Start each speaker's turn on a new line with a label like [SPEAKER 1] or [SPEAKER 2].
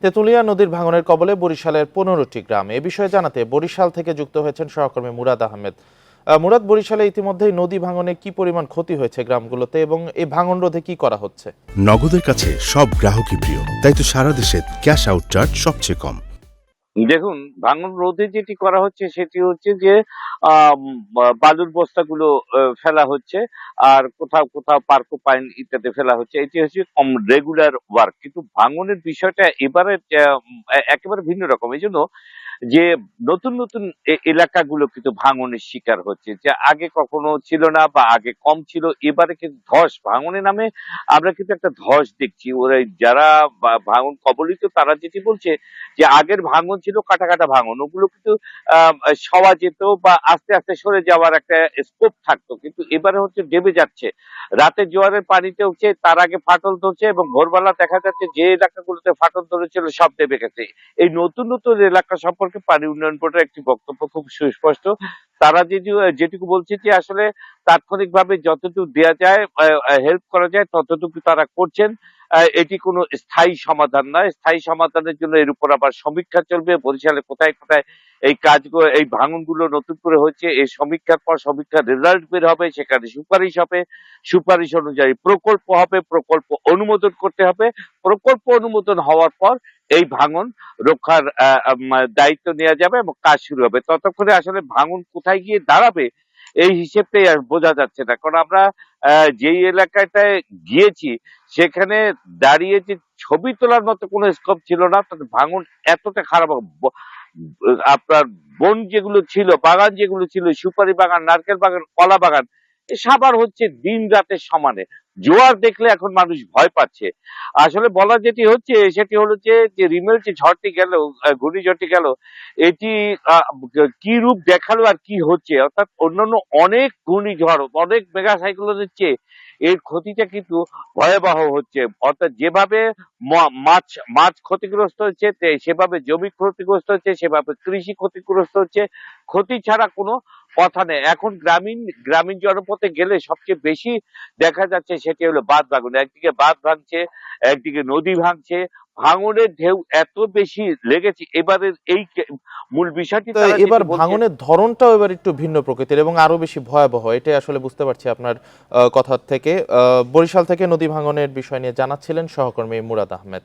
[SPEAKER 1] তেঁতুলিয়া নদীর ভাঙনের কবলে বরিশালের 15টি গ্রাম। এ বিষয়ে জানাতে বরিশাল থেকে যুক্ত হয়েছেন সহকর্মী মুরাদ আহমেদ। মুরাদ, বরিশালে ইতিমধ্যেই নদী ভাঙনে কি পরিমাণ ক্ষতি হয়েছে গ্রামগুলোতে এবং এই ভাঙন রোধে কি করা হচ্ছে?
[SPEAKER 2] নগদের কাছে সব গ্রাহকই প্রিয়, তাই তো সারা দেশে ক্যাশ আউট চার্জ সবচেয়ে কম।
[SPEAKER 3] দেখুন, ভাঙন রোধে যেটি করা হচ্ছে সেটি হচ্ছে যে বালুর বস্তাগুলো ফেলা হচ্ছে, আর কোথাও কোথাও পার্কো পাইন ইত্যাদি ফেলা হচ্ছে। এটি হচ্ছে রেগুলার ওয়ার্ক। কিন্তু ভাঙনের বিষয়টা এবারে একেবারে ভিন্ন রকম। এইজন্য যে নতুন নতুন এলাকাগুলো কিন্তু ভাঙনের শিকার হচ্ছে, যে আগে কখনো ছিল না বা আগে কম ছিল। এবারে কিন্তু ধস ভাঙনের নামে আমরা কিন্তু একটা ধস দেখছি। ওরা যারা ভাঙন কবলিত তারা যেটি বলছে যে আগের ভাঙন ছিল কাটা কাটা ভাঙন, ওগুলো কিন্তু সওয়া যেত বা আস্তে আস্তে সরে যাওয়ার একটা স্কোপ থাকতো। কিন্তু এবারে হচ্ছে ডেবে যাচ্ছে, রাতে জোয়ারের পানিতে উঠছে, তার আগে ফাটল ধরছে এবং ভোরবেলা দেখা যাচ্ছে যে এলাকাগুলোতে ফাটল ধরেছিল সব ডেবে গেছে। এই নতুন নতুন এলাকা সম্পর্কে পানি উন্নয়ন বোর্ডের একটি বক্তব্য খুব সুস্পষ্ট। তারা যেটুকু বলছে যে আসলে তাৎক্ষণিকভাবে যতটুকু দেওয়া যায়, হেল্প করা যায় ততটুকু তারা করছেন। এটি কোনো স্থায়ী সমাধান নয়। স্থায়ী সমাধানের জন্য এর উপর আবার সমীক্ষা চলবে। বরিশালে কোথায় কোথায় এই কাজগুলো, এই ভাঙনগুলো নতুন করে হচ্ছে, এই সমীক্ষার পর সমীক্ষার রেজাল্ট বের হবে, সেখানে সুপারিশ হবে, সুপারিশ অনুযায়ী প্রকল্প হবে, প্রকল্প অনুমোদন করতে হবে। প্রকল্প অনুমোদন হওয়ার পর এই ভাঙন রক্ষার দায়িত্ব নেওয়া যাবে এবং কাজ শুরু হবে। ততক্ষণে আসলে ভাঙন কোথায় গিয়ে দাঁড়াবে এই হিসেবটাই আর বোঝা যাচ্ছে না। কারণ আমরা যেই এলাকাটায় গিয়েছি সেখানে দাঁড়িয়ে যে ছবি তোলার মতো কোনো স্কোপ ছিল না। তাতে ভাঙন এতটা খারাপ, আপনার বন যেগুলো ছিল, বাগান যেগুলো ছিল, সুপারি বাগান, নারকেল বাগান, কলা বাগান, সাবার হচ্ছে দিন রাতের সমানে। জোয়ার দেখলে এখন মানুষ ভয় পাচ্ছে। আসলে বলা যেটি হচ্ছে সেটি হলো যে রিমেল যে ঝড়টি গেল, ঘূর্ণিঝড়টি গেল, এটি কি রূপ দেখালো আর কি হচ্ছে, অর্থাৎ অন্যান্য অনেক ঘূর্ণিঝড়, অনেক মেগা সাইক্লোনের চেয়ে এর ক্ষতিটা কিন্তু ভয়াবহ হচ্ছে। অর্থাৎ যেভাবে মাছ মাছ ক্ষতিগ্রস্ত হচ্ছে, সেভাবে জমি ক্ষতিগ্রস্ত হচ্ছে, সেভাবে কৃষি ক্ষতিগ্রস্ত হচ্ছে। ক্ষতি ছাড়া কোনো কথা নেই। এখন গ্রামীণ জনপথে গেলে সবচেয়ে বেশি দেখা যাচ্ছে সেটি হলো বাঁধ ভাঙন। একদিকে বাঁধ ভাঙছে, একদিকে নদী ভাঙছে। ভাঙনের ঢেউ এত বেশি লেগেছে এবারের এই মূল বিষয়টি
[SPEAKER 1] তো
[SPEAKER 3] তারা
[SPEAKER 1] এবার
[SPEAKER 3] যেটি বলছে।
[SPEAKER 1] ভাঙনের ধরনটাও এবার একটু ভিন্ন প্রকৃতির এবং আরো বেশি ভয়াবহ, এটাই আসলে বুঝতে পারছি আপনার কথা থেকে। বরিশাল থেকে নদী ভাঙনের বিষয় নিয়ে জানাচ্ছিলেন সহকর্মী মুরাদ আহমেদ।